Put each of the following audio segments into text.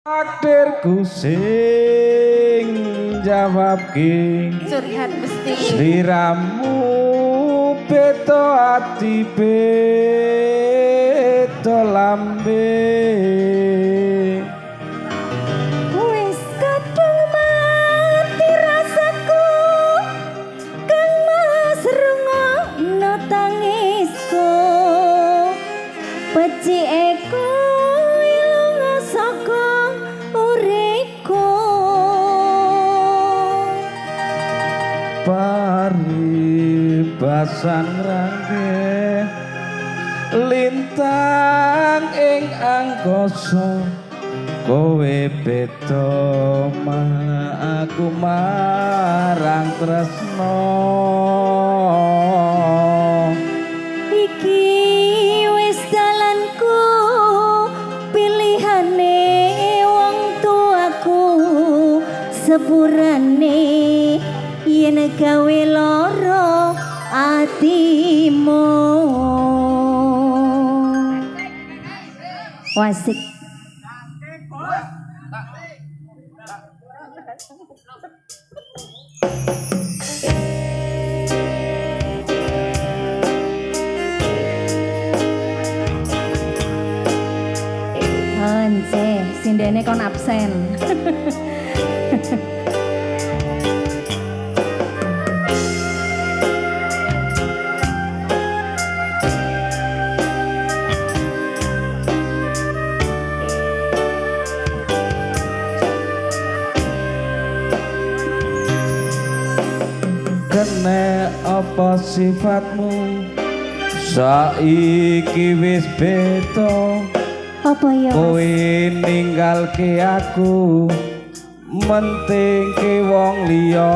Takdirku sing jawab ki curhat mesti sliramu beto ati beto lambe wis kadung mati rasaku kang mas rungokno tangisku pecikeku ilang saka uriku paribasan rangge lintang ing angkasa kowe beto aku marang tresno iki wis dalanku pilihane wong tuaku sepurane yen gawe lara atimu wasik Ance, sindene kon absen. kene apa sifatmu saiki wis beda Apa ya? kowe ninggalke aku mentingke wong liya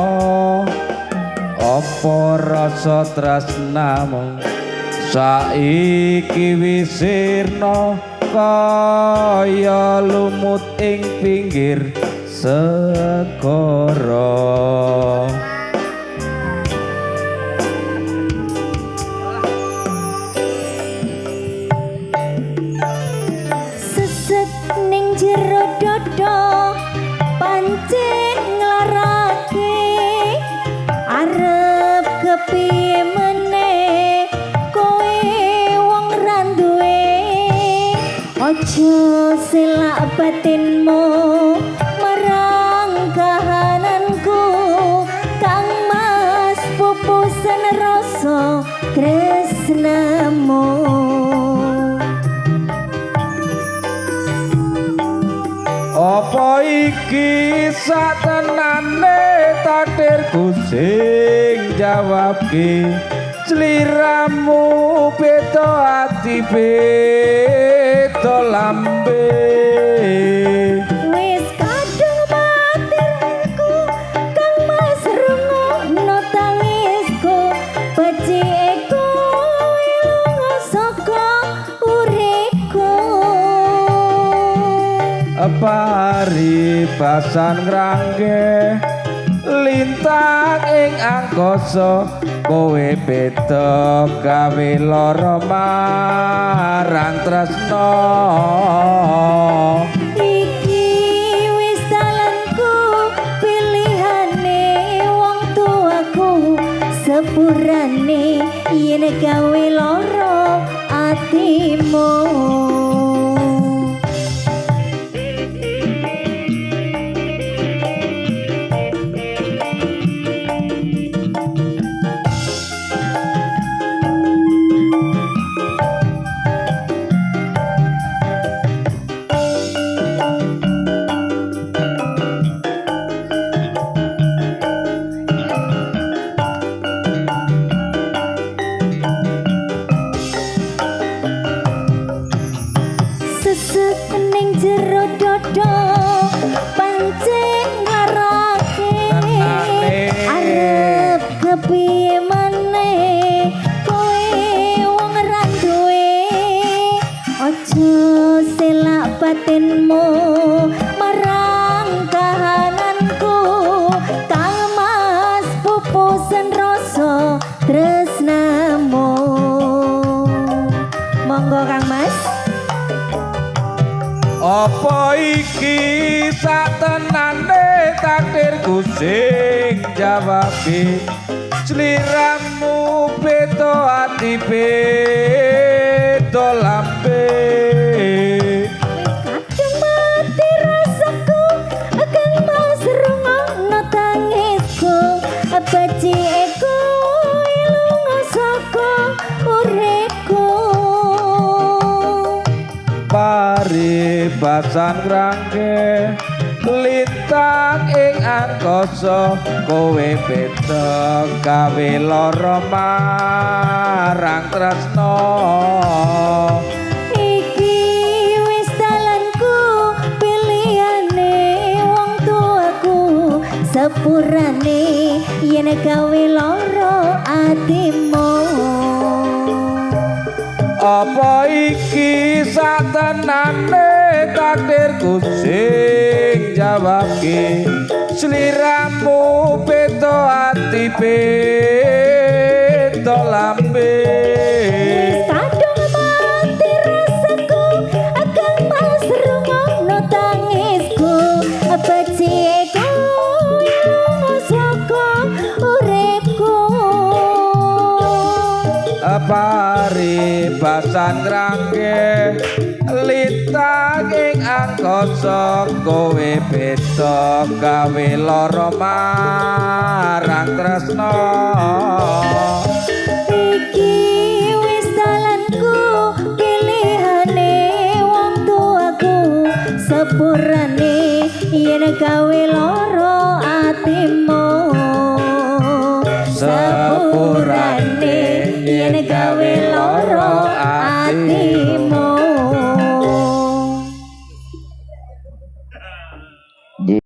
apa rasa tresnamu saiki wis sirna kaya lumut ing pinggir segara Sesek ning jero dodo pancen nglarake arep kepiye meneh kowe wong randuwe aja selak batinmu marang kahananku kang mas pupusan rasa tresnamu apa iki satenane takdirku sing jawab ki sliramu beto ati beto lambe wis kadung batirku kang mas rungokno tangisku pecikeku ilang saka uriku paribasan ngrangge lintang ing angkasa kowe beda gawe lara marang tresno iki wis dalanku pilihane wong tuaku sepurane yen gawe lara atimu sesek ning jero dodo pancen nglarake arep kepiye maneh kowe wong randuwe aja selak batinmu marang kahananku kang mas pupusan rasa tresnamu monggo Kang Mas apa iki satenane takdirku sing jawabi sliramu beda ati beda lambe kadang mati rasaku akan mau serungokno tangisku bajieku ilunga saka uripku paribasan ngrangke lintang ing angkasa kowe beda gawe lara marang tresno iki wis dalanku pilihane wong tuaku sepurane yen gawe lara atimu apa iki satenane takdirku sing jawabke sliramu beda ati beda lambe kadung mati rasaku akan mau serungokno tangisku bajieku ilunga saka uripku paribasan ngrangke lintang ing angkasa kowe beda gawe lara marang tresno iki wis dalanku pilihane wong tuaku sepurane yen gawe lara atimu sepurane yen gawe lara atimu